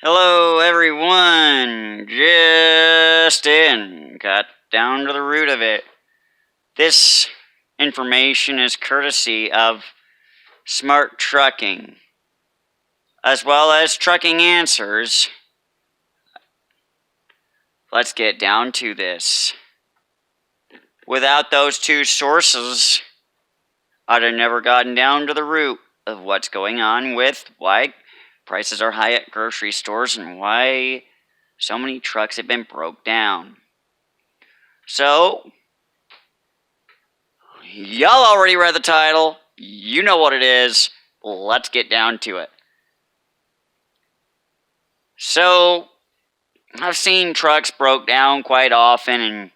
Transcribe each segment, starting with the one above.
Hello, everyone. Just in. Got down to the root of it. This information is courtesy of Smart Trucking, as well as Trucking Answers. Let's get down to this. Without those two sources, I'd have never gotten down to the root of what's going on with why prices are high at grocery stores and why so many trucks have been broke down. So, y'all already read the title. You know what it is. Let's get down to it. So, I've seen trucks broke down quite often, and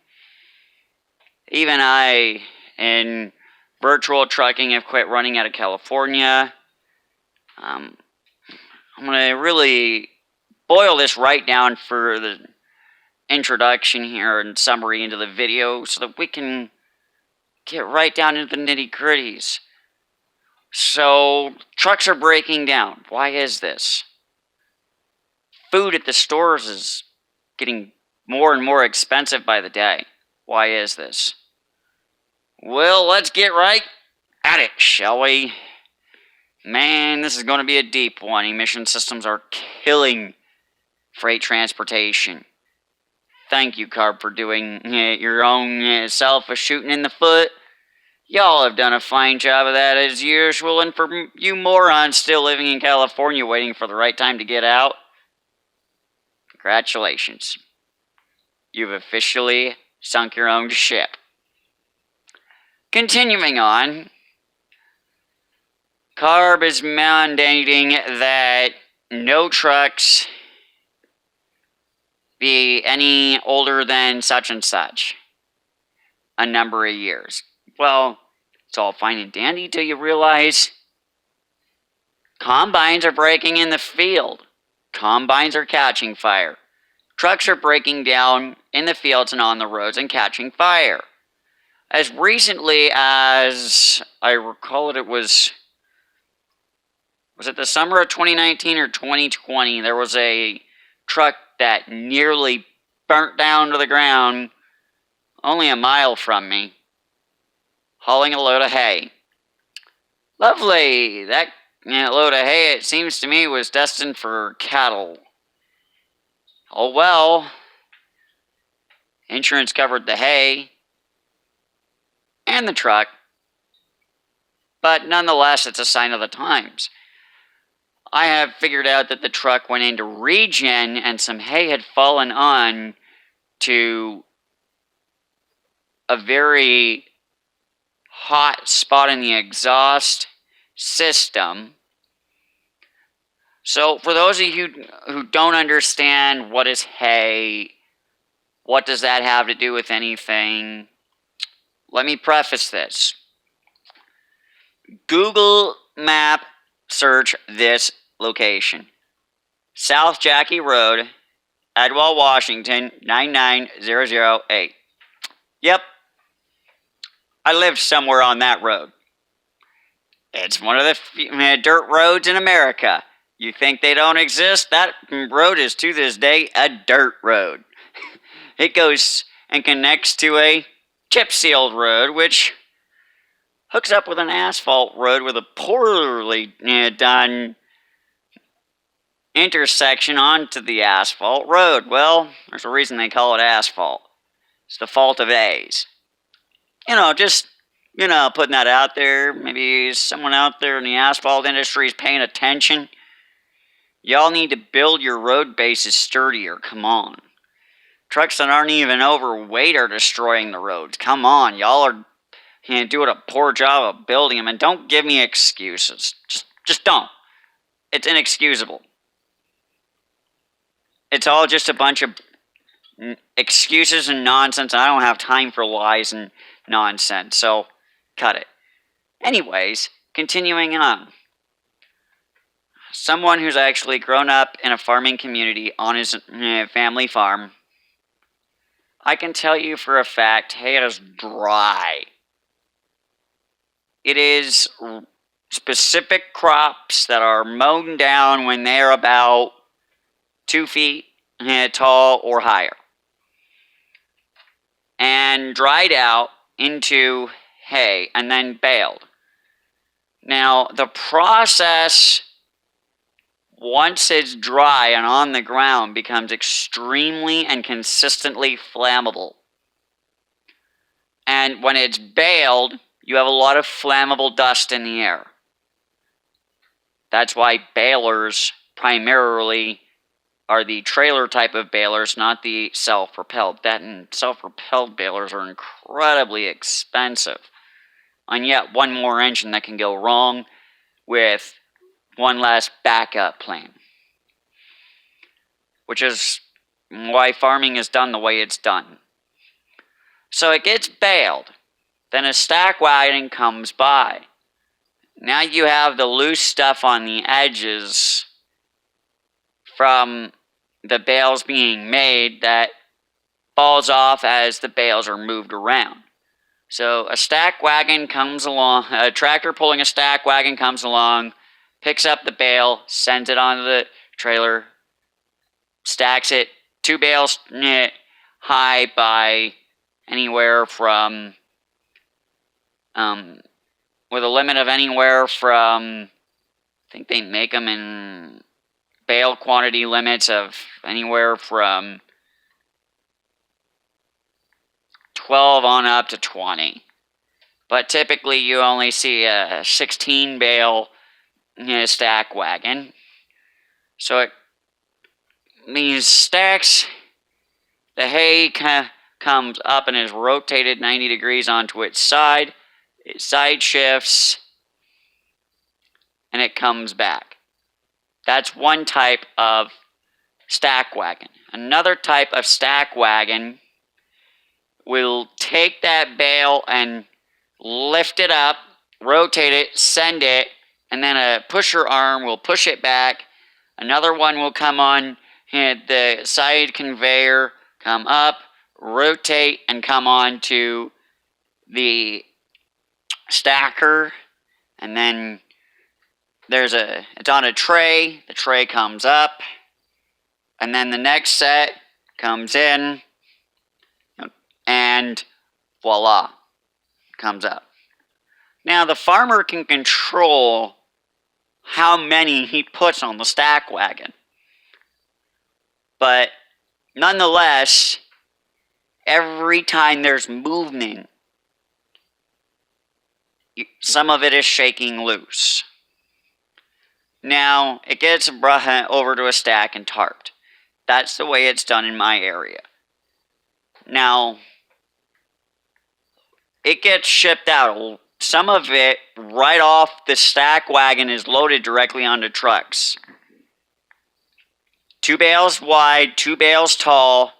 even I, in virtual trucking, have quit running out of California. I'm going to really boil this right down for the introduction here and summary into the video so that we can get right down into the nitty-gritties. So, trucks are breaking down. Why is this? Food at the stores is getting more and more expensive by the day. Why is this? Well, let's get right at it, shall we? Man, this is going to be a deep one. Emission systems are killing freight transportation. Thank you, Carb, for doing your own self a shooting in the foot. Y'all have done a fine job of that as usual, and for you morons still living in California waiting for the right time to get out, congratulations. You've officially sunk your own ship. Continuing on, Carb is mandating that no trucks be any older than such and such a number of years. Well, it's all fine and dandy till you realize combines are breaking in the field. Combines are catching fire. Trucks are breaking down in the fields and on the roads and catching fire. As recently as I recall it was it the summer of 2019 or 2020, there was a truck that nearly burnt down to the ground only a mile from me, hauling a load of hay. Lovely. That load of hay, it seems to me, was destined for cattle. Oh well. Insurance covered the hay and the truck, but nonetheless, it's a sign of the times. I have figured out that the truck went into regen and some hay had fallen on to a very hot spot in the exhaust system. So, for those of you who don't understand what is hay, what does that have to do with anything, let me preface this. Google Map search this location. South Jackie Road, Adwell, Washington, 99008. Yep. I lived somewhere on that road. It's one of the dirt roads in America. You think they don't exist? That road is to this day a dirt road. It goes and connects to a chip sealed road, which hooks up with an asphalt road with a poorly done intersection onto the asphalt road. Well, there's a reason they call it asphalt. It's the fault of A's. Just, putting that out there. Maybe someone out there in the asphalt industry is paying attention. Y'all need to build your road bases sturdier. Come on. Trucks that aren't even overweight are destroying the roads. Come on. Y'all are doing a poor job of building them. And don't give me excuses. Just don't. It's inexcusable. It's all just a bunch of excuses and nonsense. And I don't have time for lies and nonsense. So, cut it. Anyways, continuing on. Someone who's actually grown up in a farming community on his family farm, I can tell you for a fact, hay is dry. It is specific crops that are mown down when they're about 2 feet tall or higher, and dried out into hay and then baled. Now, the process, once it's dry and on the ground, becomes extremely and consistently flammable. And when it's baled, you have a lot of flammable dust in the air. That's why balers primarily are the trailer type of balers, not the self-propelled. That and self-propelled balers are incredibly expensive. And yet, one more engine that can go wrong with one less backup plan. Which is why farming is done the way it's done. So it gets baled. Then a stack wagon comes by. Now you have the loose stuff on the edges from the bales being made that falls off as the bales are moved around. So a stack wagon comes along, a tractor pulling a stack wagon comes along, picks up the bale, sends it onto the trailer, stacks it 2 bales high by anywhere from, with a limit of anywhere from, I think they make them in bale quantity limits of anywhere from 12 on up to 20. But typically you only see a 16 bale stack wagon. So it means stacks, the hay comes up and is rotated 90 degrees onto its side. It side shifts and it comes back. That's one type of stack wagon. Another type of stack wagon will take that bale and lift it up, rotate it, send it, and then a pusher arm will push it back. Another one will come on the side conveyor, come up, rotate, and come on to the stacker. And then it's on a tray. The tray comes up. And then the next set comes in. And voila, comes up. Now the farmer can control how many he puts on the stack wagon. But nonetheless, every time there's movement, some of it is shaking loose. Now, it gets brought over to a stack and tarped. That's the way it's done in my area. Now, it gets shipped out. Some of it, right off the stack wagon, is loaded directly onto trucks. 2 bales wide, 2 bales tall,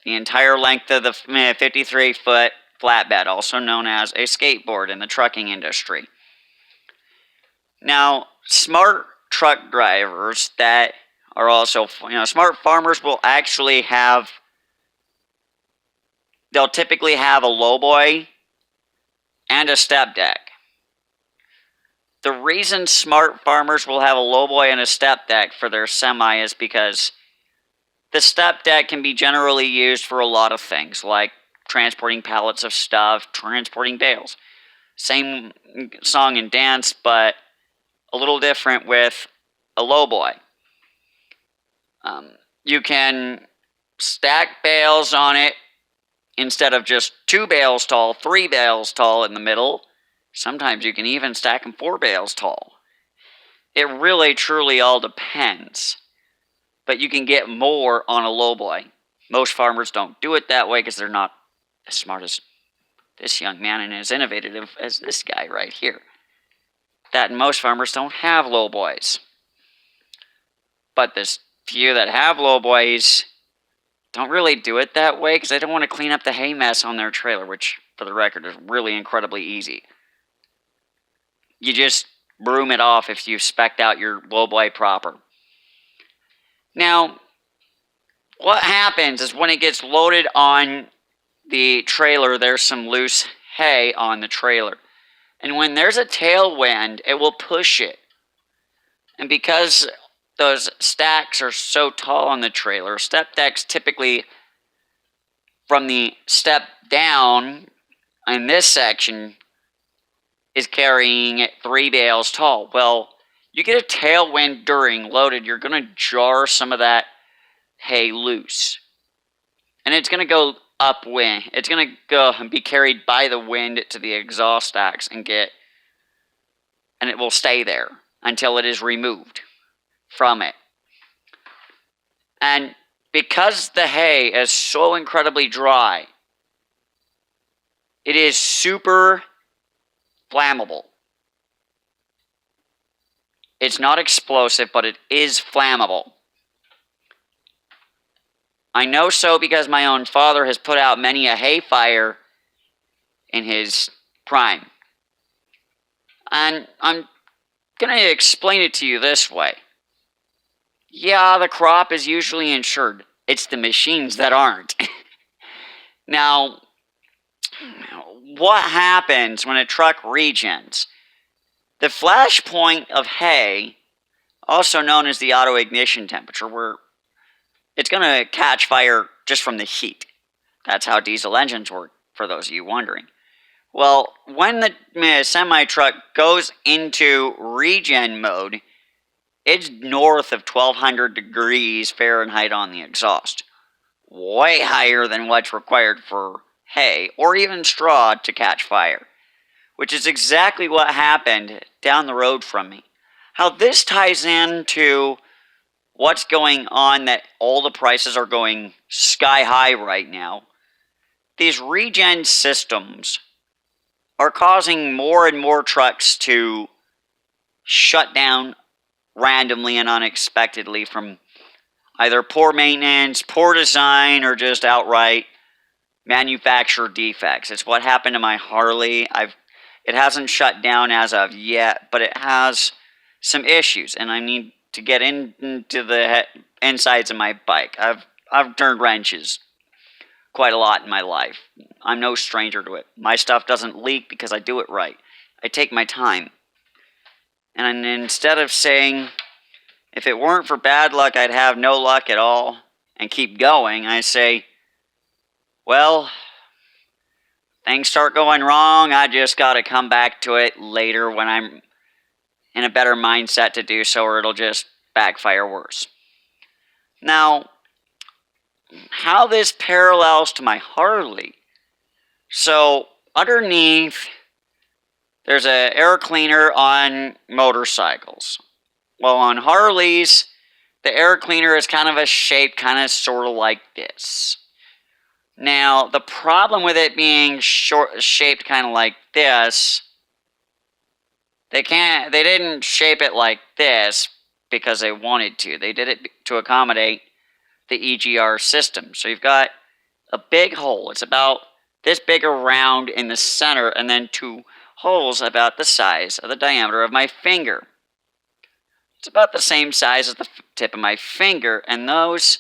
the entire length of the 53-foot flatbed, also known as a skateboard in the trucking industry. Now, smart truck drivers that are also, smart farmers will actually have, they'll typically have a lowboy and a step deck. The reason smart farmers will have a lowboy and a step deck for their semi is because the step deck can be generally used for a lot of things, like transporting pallets of stuff, transporting bales. Same song and dance, but a little different with a lowboy. You can stack bales on it instead of just 2 bales tall, 3 bales tall in the middle. Sometimes you can even stack them 4 bales tall. It really, truly all depends. But you can get more on a lowboy. Most farmers don't do it that way because they're not as smart as this young man and as innovative as this guy right here. That most farmers don't have lowboys. But this few that have lowboys don't really do it that way because they don't want to clean up the hay mess on their trailer, which, for the record, is really incredibly easy. You just broom it off if you've spec'd out your lowboy proper. Now, what happens is when it gets loaded on the trailer, there's some loose hay on the trailer. And when there's a tailwind, it will push it. And because those stacks are so tall on the trailer. Step decks typically, from the step down in this section, is carrying it 3 bales tall. Well, you get a tailwind during loaded, you're going to jar some of that hay loose. And it's going to go upwind. It's going to go and be carried by the wind to the exhaust stacks and it will stay there until it is removed from it. And because the hay is so incredibly dry, it is super flammable. It's not explosive, but it is flammable. I know so because my own father has put out many a hay fire in his prime. And I'm going to explain it to you this way. Yeah, the crop is usually insured. It's the machines that aren't. Now, what happens when a truck regens? The flash point of hay, also known as the auto ignition temperature, where it's going to catch fire just from the heat. That's how diesel engines work, for those of you wondering. Well, when the semi-truck goes into regen mode, it's north of 1200 degrees Fahrenheit on the exhaust. Way higher than what's required for hay, or even straw, to catch fire. Which is exactly what happened down the road from me. How this ties into what's going on, that all the prices are going sky high right now. These regen systems are causing more and more trucks to shut down randomly and unexpectedly from either poor maintenance, poor design, or just outright manufacturer defects. It's what happened to my Harley. It hasn't shut down as of yet, but it has some issues, and I need to get into the insides of my bike. I've turned wrenches quite a lot in my life. I'm no stranger to it. My stuff doesn't leak because I do it right. I take my time. And instead of saying, if it weren't for bad luck, I'd have no luck at all, and keep going, I say, well, things start going wrong, I just gotta come back to it later when I'm in a better mindset to do so, or it'll just backfire worse. Now, how this parallels to my Harley. So, underneath, there's an air cleaner on motorcycles. Well, on Harleys, the air cleaner is kind of a shape kind of sort of like this. Now, the problem with it being shaped kind of like this, they didn't shape it like this because they wanted to. They did it to accommodate the EGR system. So you've got a big hole. It's about this big around in the center, and then 2 holes about the size of the diameter of my finger. It's about the same size as the tip of my finger, and those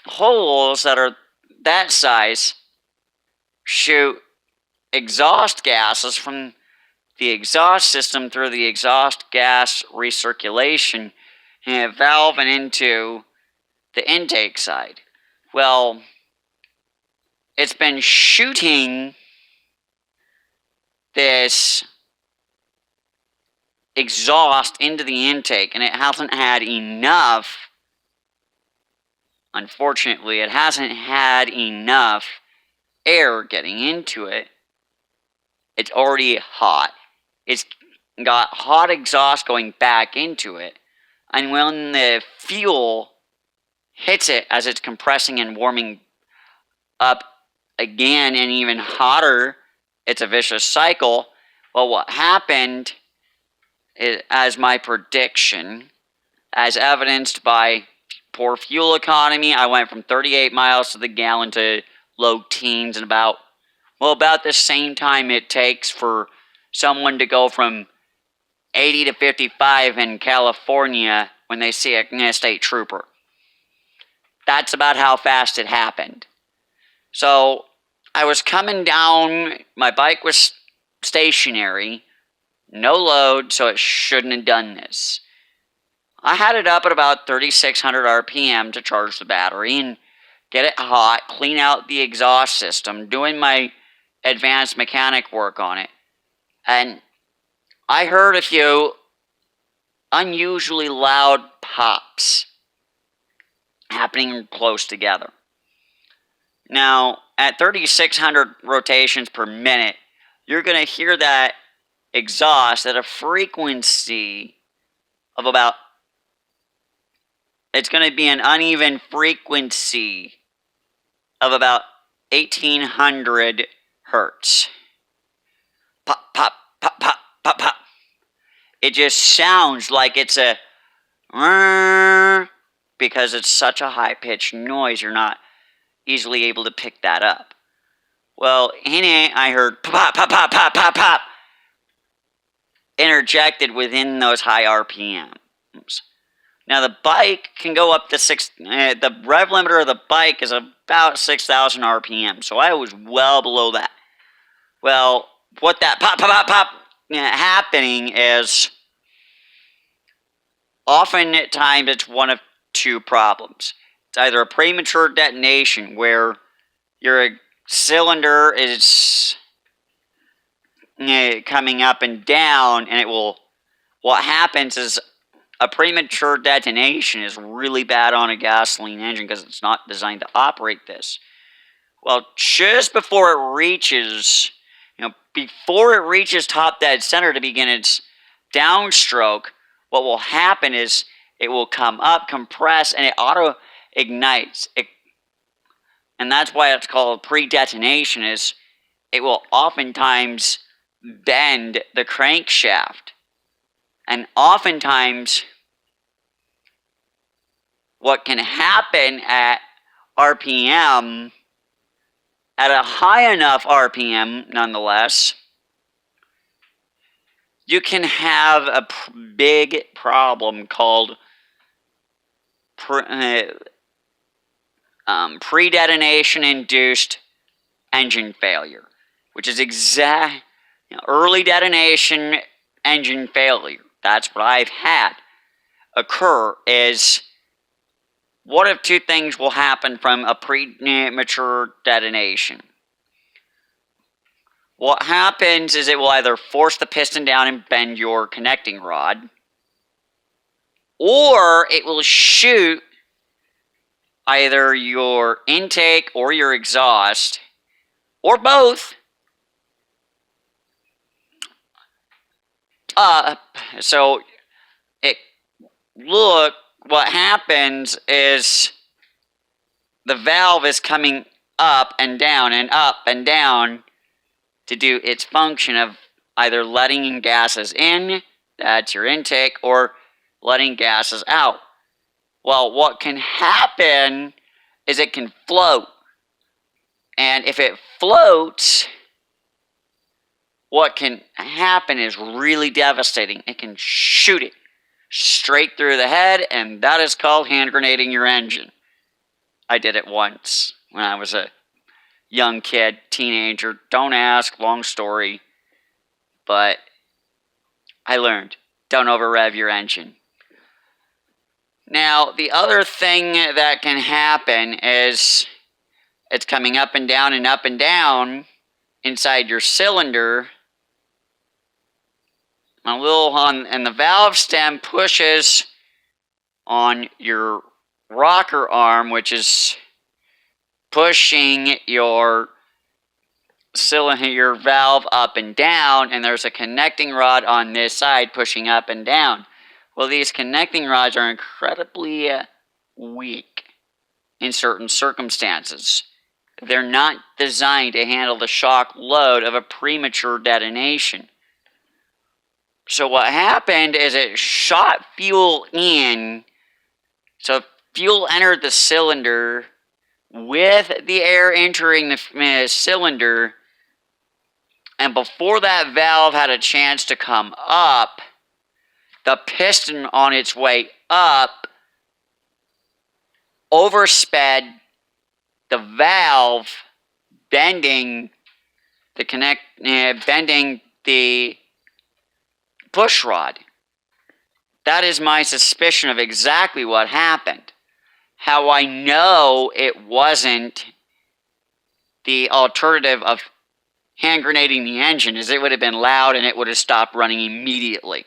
holes that are that size shoot exhaust gases from the exhaust system through the exhaust gas recirculation and valve and into the intake side. Well, it's been shooting this exhaust into the intake, and it hasn't had enough. Unfortunately, it hasn't had enough air getting into it. It's already hot. It's got hot exhaust going back into it. And when the fuel hits it as it's compressing and warming up again and even hotter, it's a vicious cycle. Well, what happened is, as my prediction, as evidenced by poor fuel economy, I went from 38 miles to the gallon to low teens in about the same time it takes for someone to go from 80 to 55 in California when they see a state trooper. That's about how fast it happened. So I was coming down, my bike was stationary, no load, so it shouldn't have done this. I had it up at about 3,600 RPM to charge the battery and get it hot, clean out the exhaust system, doing my advanced mechanic work on it. And I heard a few unusually loud pops happening close together. Now, at 3,600 rotations per minute, you're going to hear that exhaust at a frequency of about, it's going to be an uneven frequency of about 1,800 hertz. Pop, pop, pop, pop, pop, pop. It just sounds like it's a because it's such a high-pitched noise, you're not easily able to pick that up. Well, in it, I heard pop, pop, pop, pop, pop, pop, interjected within those high RPMs. Now, the bike can go up to the rev limiter of the bike is about 6,000 RPM, so I was well below that. Well, what that pop, pop, pop, pop happening is, oftentimes it's one of two problems. It's either a premature detonation where your cylinder is coming up and down, and what happens is a premature detonation is really bad on a gasoline engine because it's not designed to operate this. Well, just before it reaches, top dead center to begin its downstroke, what will happen is it will come up, compress, and it auto-ignites. And that's why it's called pre-detonation, is it will oftentimes bend the crankshaft. And oftentimes, what can happen at RPM, at a high enough RPM nonetheless, you can have a big problem called pre-detonation induced engine failure, which is early detonation engine failure. That's what I've had occur. Is what if two things will happen from a premature detonation? What happens is it will either force the piston down and bend your connecting rod, or it will shoot either your intake or your exhaust, or both, up. So what happens is the valve is coming up and down to do its function of either letting gases in, that's your intake, or letting gases out. Well, what can happen is it can float. And if it floats, what can happen is really devastating. It can shoot it straight through the head, and that is called hand grenading your engine. I did it once when I was a young kid, teenager. Don't ask, long story. But I learned, don't over-rev your engine. Now, the other thing that can happen is it's coming up and down inside your cylinder. And the valve stem pushes on your rocker arm, which is pushing your valve up and down, and there's a connecting rod on this side pushing up and down. Well, these connecting rods are incredibly weak in certain circumstances. They're not designed to handle the shock load of a premature detonation. So what happened is it shot fuel in. So fuel entered the cylinder with the air entering the cylinder, and before that valve had a chance to come up, the piston on its way up oversped the valve, bending the push rod. That is my suspicion of exactly what happened. How I know it wasn't the alternative of hand grenading the engine is it would have been loud and it would have stopped running immediately.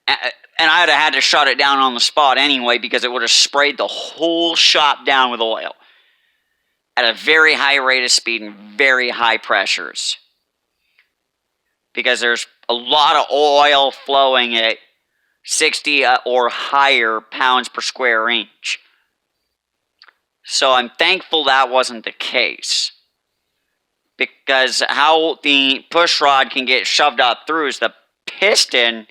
And I would have had to shut it down on the spot anyway because it would have sprayed the whole shop down with oil at a very high rate of speed and very high pressures. Because there's a lot of oil flowing at 60 or higher pounds per square inch. So I'm thankful that wasn't the case. Because how the push rod can get shoved up through is the piston.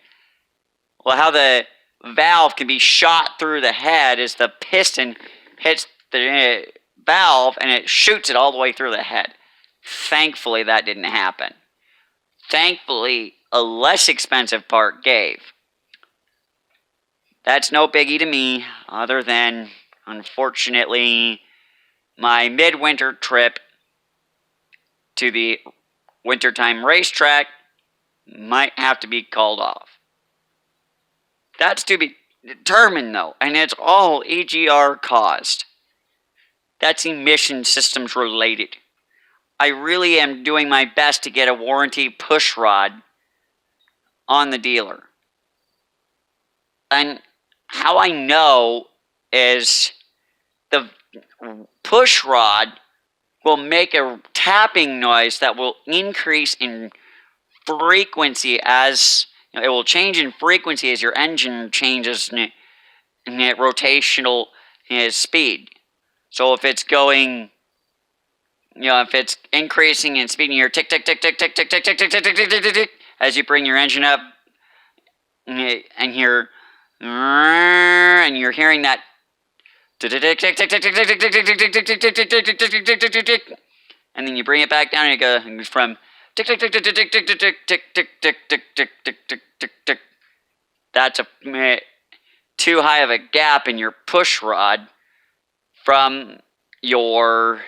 Well, how the valve can be shot through the head is the piston hits the valve and it shoots it all the way through the head. Thankfully, that didn't happen. Thankfully, a less expensive part gave. That's no biggie to me, other than, unfortunately, my midwinter trip to the wintertime racetrack might have to be called off. That's to be determined, though, and it's all EGR caused. That's emission systems related. I really am doing my best to get a warranty push rod on the dealer. And how I know is the push rod will make a tapping noise that will increase in frequency as it will change in frequency as your engine changes in rotational speed. So if it's going, if it's increasing in speed and you hear tick tick tick tick tick tick tick tick tick tick tick tick tick tick as you bring your engine up, and you're hearing that and then you bring it back down and it goes from tick tick tick tick tick tick tick tick tick tick tick tick tick tick tick tick tick. That's too high of a gap in your push rod from your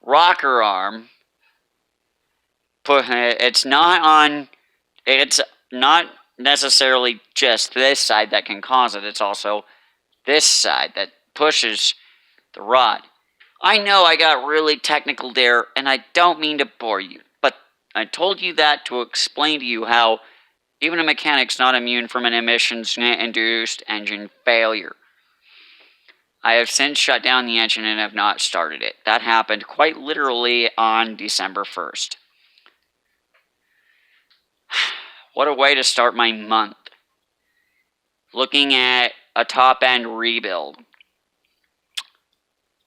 rocker arm. It's not necessarily just this side that can cause it. It's also this side that pushes the rod. I know I got really technical there, and I don't mean to bore you, but I told you that to explain to you how even a mechanic's not immune from an emissions-induced engine failure. I have since shut down the engine and have not started it. That happened quite literally on December 1st. What a way to start my month. Looking at a top-end rebuild.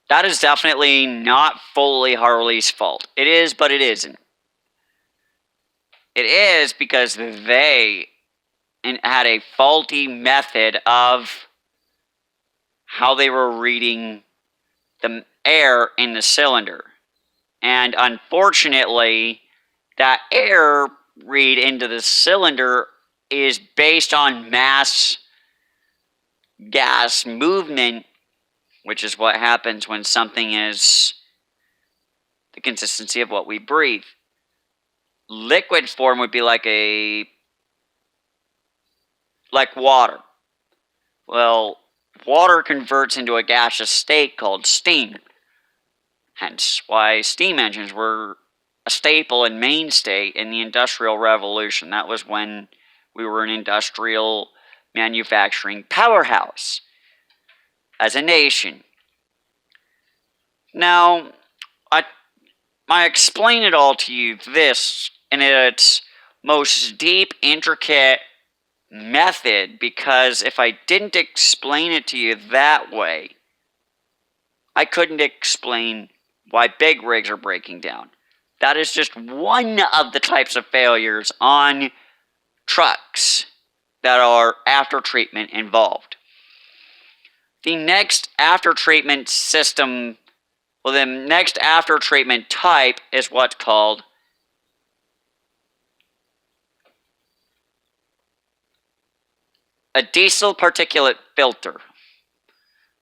That is definitely not fully Harley's fault. It is, but it isn't. It is because they had a faulty method of how they were reading the air in the cylinder. And unfortunately, that air read into the cylinder is based on mass gas movement, which is what happens when something is the consistency of what we breathe. Liquid form would be like water. Well, water converts into a gaseous state called steam. Hence why steam engines were a staple and mainstay in the Industrial Revolution. That was when we were an industrial manufacturing powerhouse as a nation. Now, I explain it all to you this in its most deep, intricate method, because if I didn't explain it to you that way, I couldn't explain why big rigs are breaking down. That is just one of the types of failures on trucks that are after-treatment involved. The next after-treatment system, the next after-treatment type is what's called a diesel particulate filter.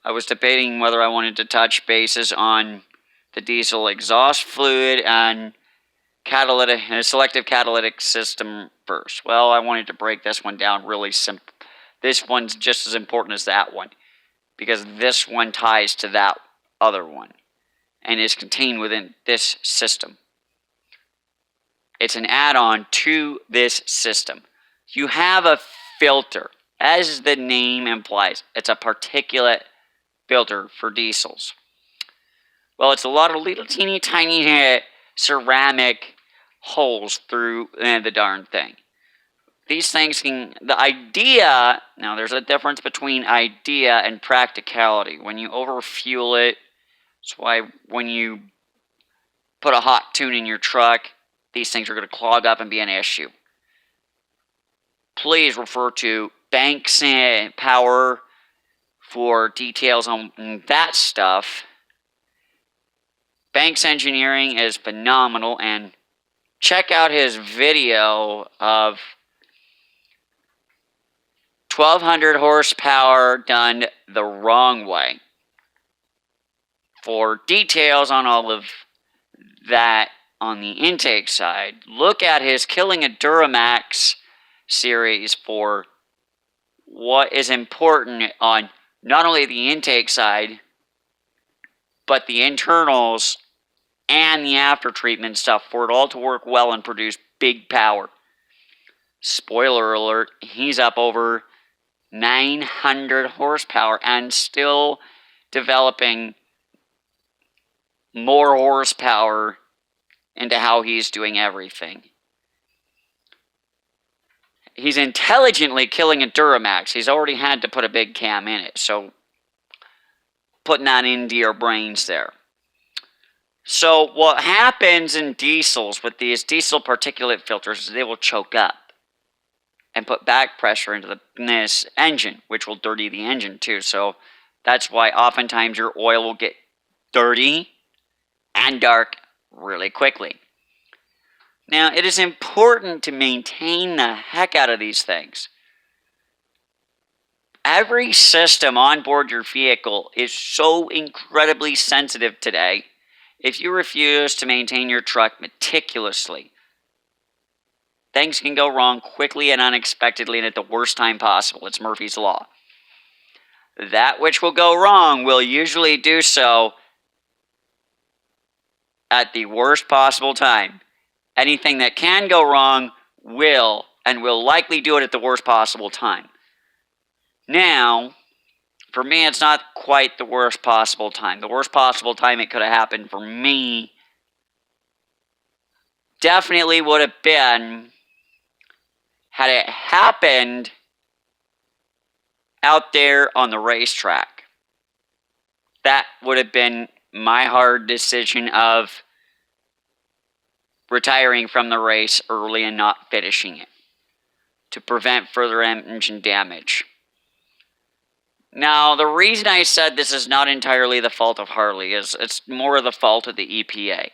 I was debating whether I wanted to touch bases on the diesel exhaust fluid and selective catalytic system first. Well, I wanted to break this one down really simple. This one's just as important as that one, because this one ties to that other one and is contained within this system. It's an add-on to this system. You have a filter. As the name implies, it's a particulate filter for diesels. Well, it's a lot of little teeny tiny ceramic holes through the darn thing. These things can, the idea, now there's a difference between idea and practicality. When you overfuel it, that's why when you put a hot tune in your truck, these things are going to clog up and be an issue. Please refer to Banks and Power for details on that stuff. Banks Engineering is phenomenal, and check out his video of 1200 horsepower done the wrong way for details on all of that on the intake side. Look at his Killing a Duramax series for what is important on not only the intake side, but the internals and the after treatment stuff for it all to work well and produce big power. Spoiler alert, he's up over 900 horsepower and still developing more horsepower into how he's doing everything. He's intelligently killing a Duramax. He's already had to put a big cam in it, so putting that into your brains there. So what happens in diesels with these diesel particulate filters is they will choke up and put back pressure into this engine, which will dirty the engine too. So that's why oftentimes your oil will get dirty and dark really quickly. Now, it is important to maintain the heck out of these things. Every system on board your vehicle is so incredibly sensitive today. If you refuse to maintain your truck meticulously, things can go wrong quickly and unexpectedly and at the worst time possible. It's Murphy's Law. That which will go wrong will usually do so at the worst possible time. Anything that can go wrong will, and will likely do it at the worst possible time. Now, for me, it's not quite the worst possible time. The worst possible time it could have happened for me definitely would have been had it happened out there on the racetrack. That would have been my hard decision of retiring from the race early and not finishing it to prevent further engine damage. Now, the reason I said this is not entirely the fault of Harley is it's more the fault of the EPA.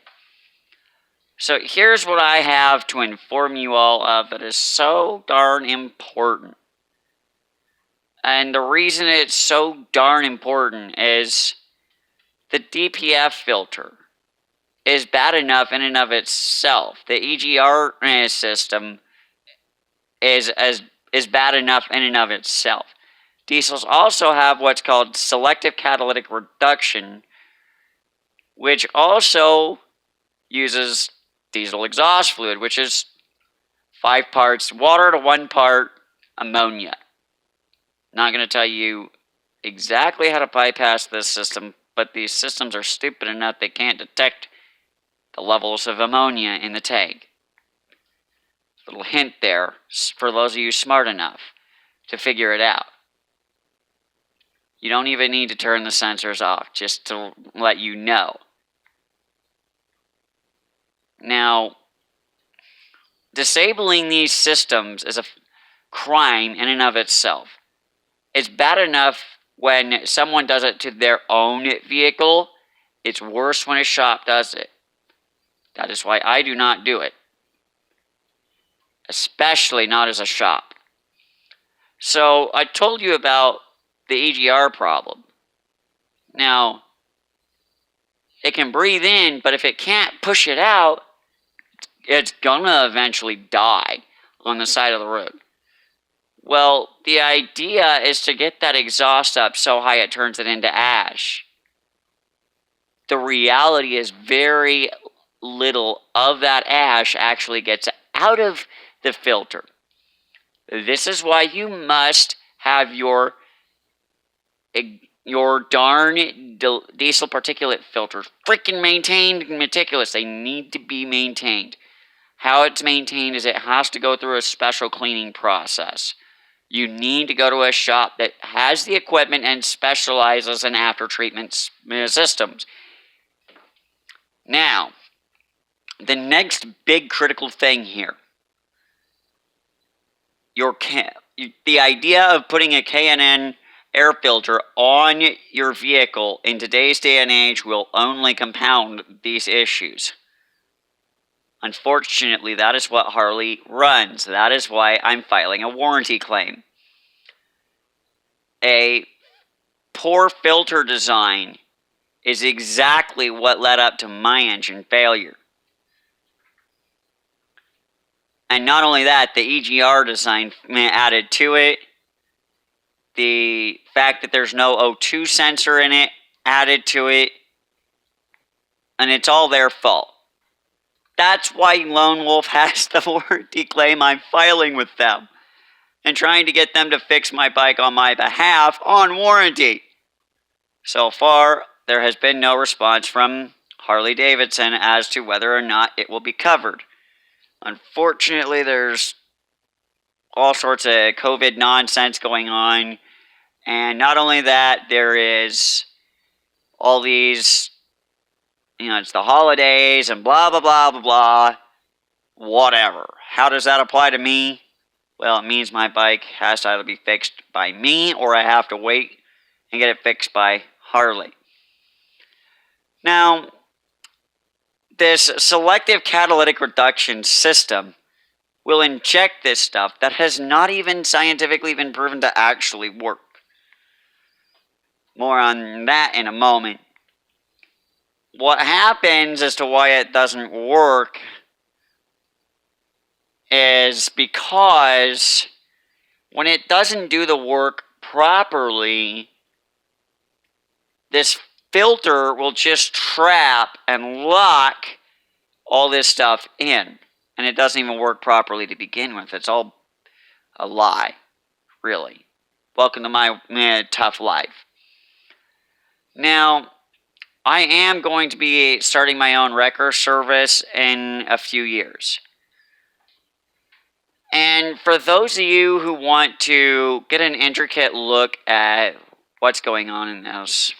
So here's what I have to inform you all of that is so darn important. And the reason it's so darn important is the DPF filter is bad enough in and of itself. The EGR system is bad enough in and of itself. Diesels also have what's called selective catalytic reduction, which also uses diesel exhaust fluid, which is 5 parts water to 1 part ammonia. Not going to tell you exactly how to bypass this system, but these systems are stupid enough they can't detect the levels of ammonia in the tank. Little hint there for those of you smart enough to figure it out. You don't even need to turn the sensors off, just to let you know. Now, disabling these systems is a crime in and of itself. It's bad enough when someone does it to their own vehicle. It's worse when a shop does it. That is why I do not do it. Especially not as a shop. So, I told you about the EGR problem. Now, it can breathe in, but if it can't push it out, it's gonna eventually die on the side of the road. Well, the idea is to get that exhaust up so high it turns it into ash. The reality is very little of that ash actually gets out of the filter. This is why you must have your darn diesel particulate filters freaking maintained and meticulous. They need to be maintained. How it's maintained is it has to go through a special cleaning process. You need to go to a shop that has the equipment and specializes in after-treatment systems. Now, the next big critical thing here. The idea of putting a K&N air filter on your vehicle in today's day and age will only compound these issues. Unfortunately, that is what Harley runs. That is why I'm filing a warranty claim. A poor filter design is exactly what led up to my engine failure. And not only that, the EGR design added to it. The fact that there's no O2 sensor in it added to it. And it's all their fault. That's why Lone Wolf has the warranty claim I'm filing with them. And trying to get them to fix my bike on my behalf on warranty. So far, there has been no response from Harley-Davidson as to whether or not it will be covered. Unfortunately, there's all sorts of COVID nonsense going on. And not only that, there is all these, it's the holidays and blah, blah, blah, blah, blah. Whatever. How does that apply to me? Well, it means my bike has to either be fixed by me or I have to wait and get it fixed by Harley. Now, this selective catalytic reduction system will inject this stuff that has not even scientifically been proven to actually work. More on that in a moment. What happens as to why it doesn't work is because when it doesn't do the work properly, this filter will just trap and lock all this stuff in. And it doesn't even work properly to begin with. It's all a lie, really. Welcome to my tough life. Now, I am going to be starting my own wrecker service in a few years. And for those of you who want to get an intricate look at what's going on in this,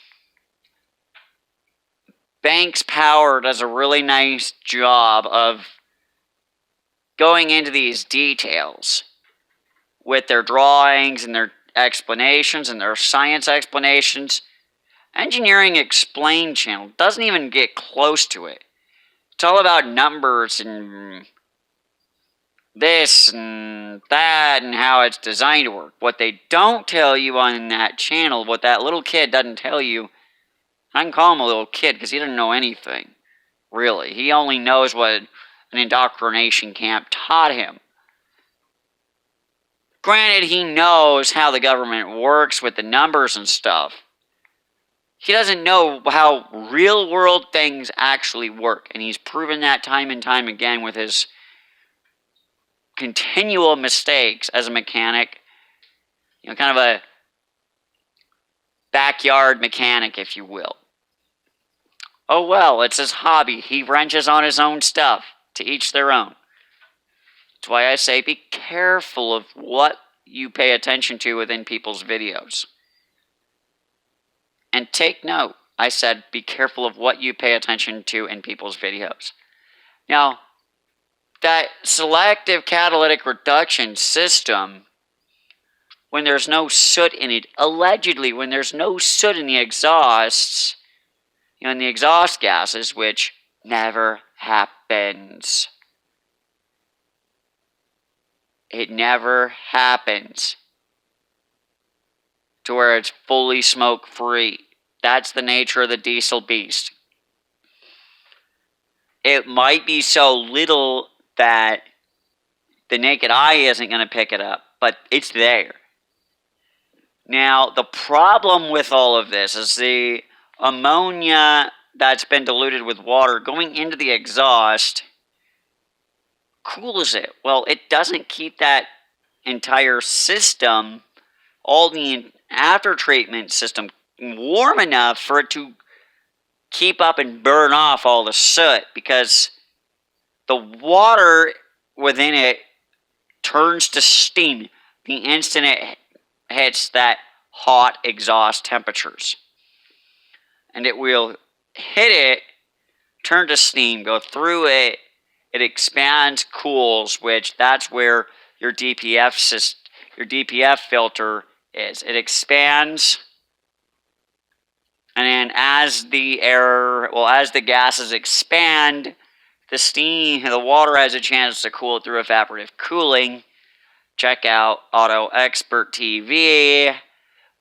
Banks Power does a really nice job of going into these details with their drawings and their explanations and their science explanations. Engineering Explained channel doesn't even get close to it. It's all about numbers and this and that and how it's designed to work. What they don't tell you on that channel, what that little kid doesn't tell you, I can call him a little kid because he doesn't know anything, really. He only knows what an indoctrination camp taught him. Granted, he knows how the government works with the numbers and stuff. He doesn't know how real-world things actually work, and he's proven that time and time again with his continual mistakes as a mechanic. Kind of a backyard mechanic, if you will. Oh well, it's his hobby. He wrenches on his own stuff. To each their own. That's why I say be careful of what you pay attention to within people's videos. And take note, I said be careful of what you pay attention to in people's videos. Now, that selective catalytic reduction system, when there's no soot in it, allegedly when there's no soot in the exhausts, in the exhaust gases, which never happens. It never happens to where it's fully smoke-free. That's the nature of the diesel beast. It might be so little that the naked eye isn't going to pick it up, but it's there. Now, the problem with all of this is the ammonia that's been diluted with water going into the exhaust cools it. Well, it doesn't keep that entire system, all the after treatment system, warm enough for it to keep up and burn off all the soot, because the water within it turns to steam the instant it hits that hot exhaust temperatures. And it will hit it, turn to steam, go through it, it expands, cools, which that's where your DPF filter is. It expands, and then as the gases expand, the water has a chance to cool through evaporative cooling. Check out Auto Expert TV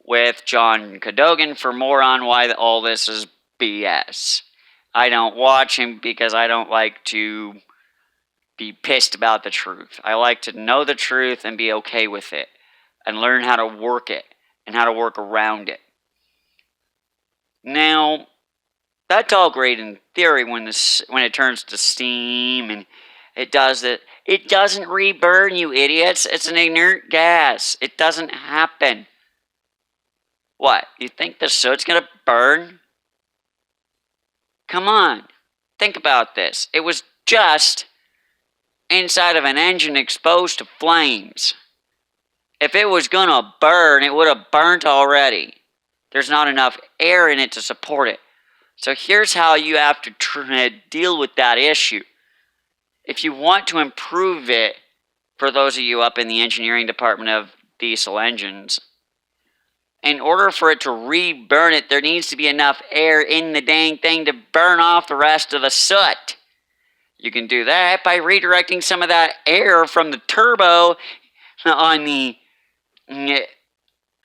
with John Cadogan for more on why all this is BS. I don't watch him because I don't like to be pissed about the truth. I like to know the truth and be okay with it, and learn how to work it and how to work around it. Now, that's all great in theory when it turns to steam and it does it. It doesn't reburn, you idiots. It's an inert gas. It doesn't happen. What? You think the soot's gonna burn? Come on. Think about this. It was just inside of an engine exposed to flames. If it was gonna burn, it would have burnt already. There's not enough air in it to support it. So here's how you have to deal with that issue. If you want to improve it, for those of you up in the engineering department of diesel engines, in order for it to reburn it, there needs to be enough air in the dang thing to burn off the rest of the soot. You can do that by redirecting some of that air from the turbo on the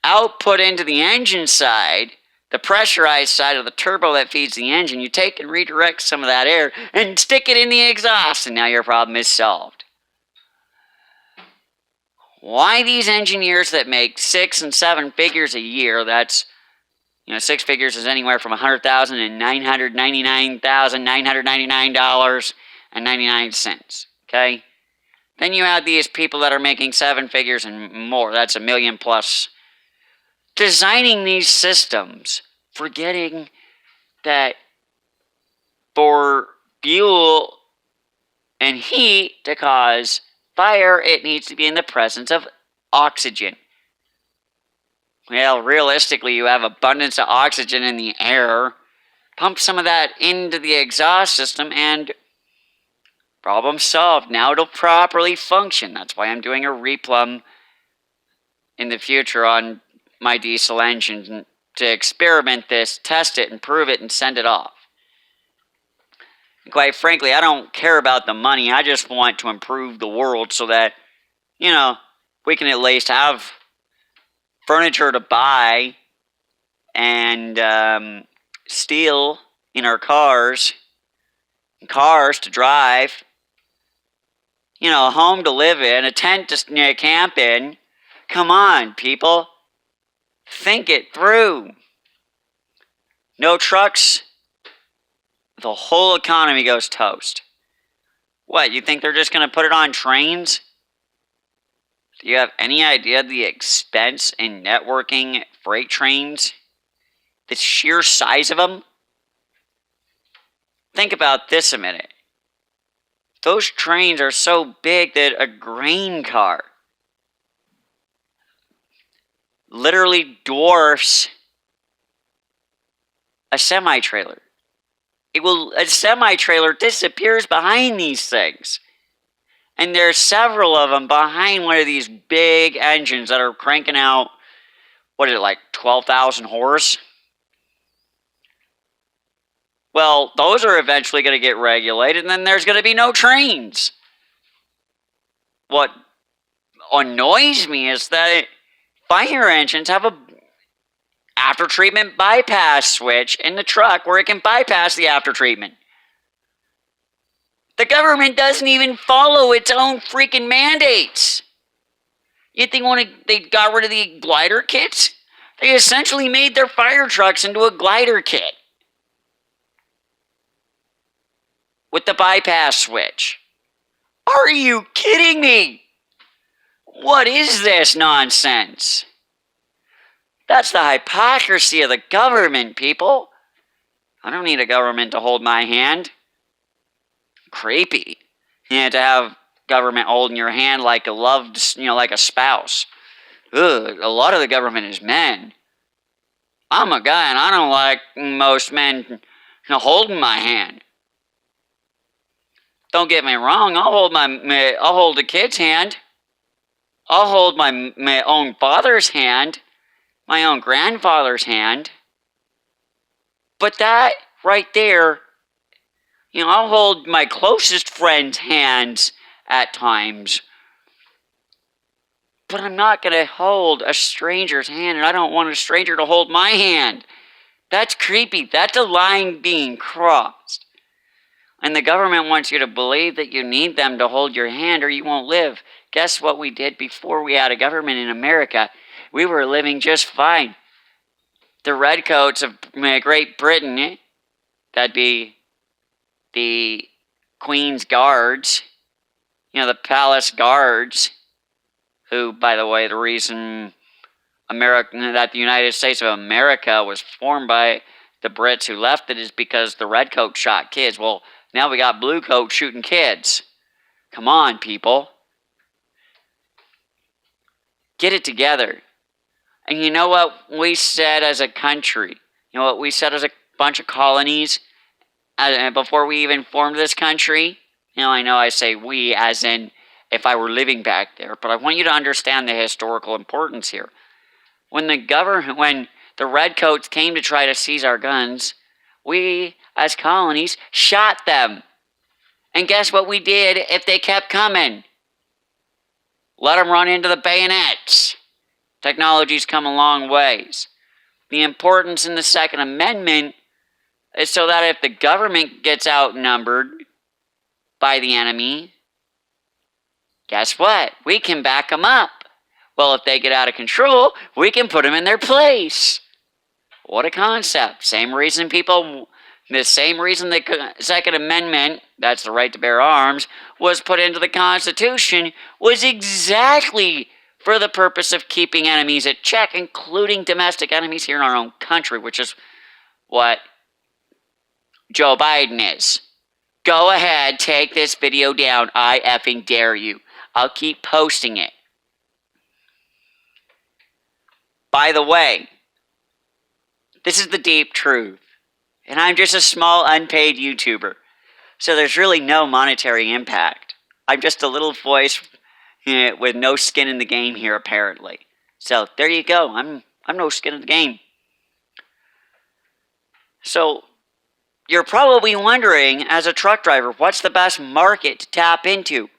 output into the engine side, the pressurized side of the turbo that feeds the engine. You take and redirect some of that air and stick it in the exhaust, and now your problem is solved. Why these engineers that make 6 and 7 figures a year, that's, 6 figures is anywhere from $100,000 and $999.99, okay? Then you have these people that are making 7 figures and more, that's $1 million plus, designing these systems, forgetting that for fuel and heat to cause fire, it needs to be in the presence of oxygen. Well, realistically, you have abundance of oxygen in the air. Pump some of that into the exhaust system and problem solved. Now it'll properly function. That's why I'm doing a replumb in the future on my diesel engine to experiment this, test it, and prove it, and send it off. And quite frankly, I don't care about the money. I just want to improve the world so that, we can at least have furniture to buy and steel in our cars, cars to drive, a home to live in, a tent to camp in. Come on, people. Think it through. No trucks, the whole economy goes toast. What, you think they're just going to put it on trains? Do you have any idea the expense in networking freight trains? The sheer size of them? Think about this a minute. Those trains are so big that a grain car literally dwarfs a semi-trailer. A semi-trailer disappears behind these things. And there's several of them behind one of these big engines that are cranking out, 12,000 horse? Well, those are eventually going to get regulated, and then there's going to be no trains. What annoys me is that fire engines have a after-treatment bypass switch in the truck where it can bypass the after-treatment. The government doesn't even follow its own freaking mandates. You think when they got rid of the glider kits? They essentially made their fire trucks into a glider kit. With the bypass switch. Are you kidding me? What is this nonsense? That's the hypocrisy of the government, people. I don't need a government to hold my hand. Creepy. To have government holding your hand like a loved, like a spouse. Ugh, a lot of the government is men. I'm a guy and I don't like most men holding my hand. Don't get me wrong, I'll hold the kid's hand. I'll hold my own father's hand, my own grandfather's hand. But that right there, I'll hold my closest friend's hands at times. But I'm not going to hold a stranger's hand, and I don't want a stranger to hold my hand. That's creepy. That's a line being crossed. And the government wants you to believe that you need them to hold your hand or you won't live. Guess what we did before we had a government in America? We were living just fine. The redcoats of Great Britain, that'd be the Queen's Guards, the palace guards, who, by the way, the reason that the United States of America was formed by the Brits who left it is because the redcoats shot kids. Well, now we got blue coats shooting kids. Come on, people. Get it together. And you know what we said as a country? You know what we said as a bunch of colonies before we even formed this country? I know I say we as in if I were living back there, but I want you to understand the historical importance here. When the redcoats came to try to seize our guns, we, as colonies, shot them. And guess what we did if they kept coming? Let them run into the bayonets. Technology's come a long ways. The importance in the Second Amendment is so that if the government gets outnumbered by the enemy, guess what? We can back them up. Well, if they get out of control, we can put them in their place. What a concept. The same reason the Second Amendment, that's the right to bear arms, was put into the Constitution, was exactly for the purpose of keeping enemies at check, including domestic enemies here in our own country, which is what Joe Biden is. Go ahead, take this video down. I effing dare you. I'll keep posting it. By the way, this is the deep truth. And I'm just a small, unpaid YouTuber. So there's really no monetary impact. I'm just a little voice with no skin in the game here, apparently. So there you go. I'm no skin in the game. So you're probably wondering, as a truck driver, what's the best market to tap into?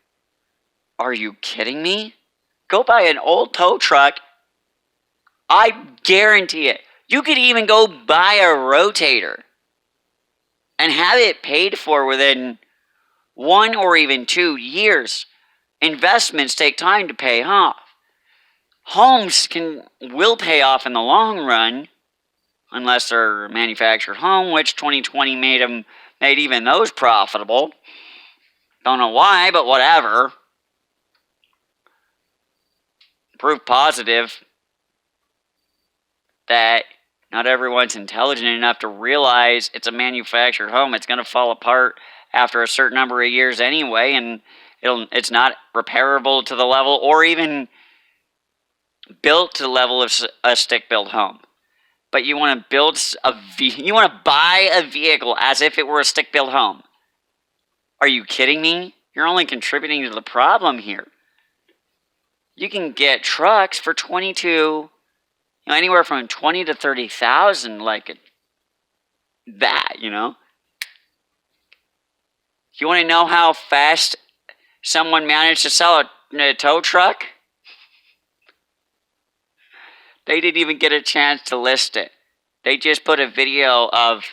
Are you kidding me? Go buy an old tow truck. I guarantee it. You could even go buy a rotator and have it paid for within 1 or even 2 years. Investments take time to pay off. Homes will pay off in the long run, unless they're a manufactured home, which 2020 made even those profitable. Don't know why, but whatever. Proof positive that not everyone's intelligent enough to realize it's a manufactured home. It's going to fall apart after a certain number of years anyway, and it's not repairable to the level or even built to the level of a stick-built home. But you want to buy a vehicle as if it were a stick-built home. Are you kidding me? You're only contributing to the problem here. You can get trucks for anywhere from 20 to 30,000, like that. You want to know how fast someone managed to sell a tow truck? They didn't even get a chance to list it. They just put a video of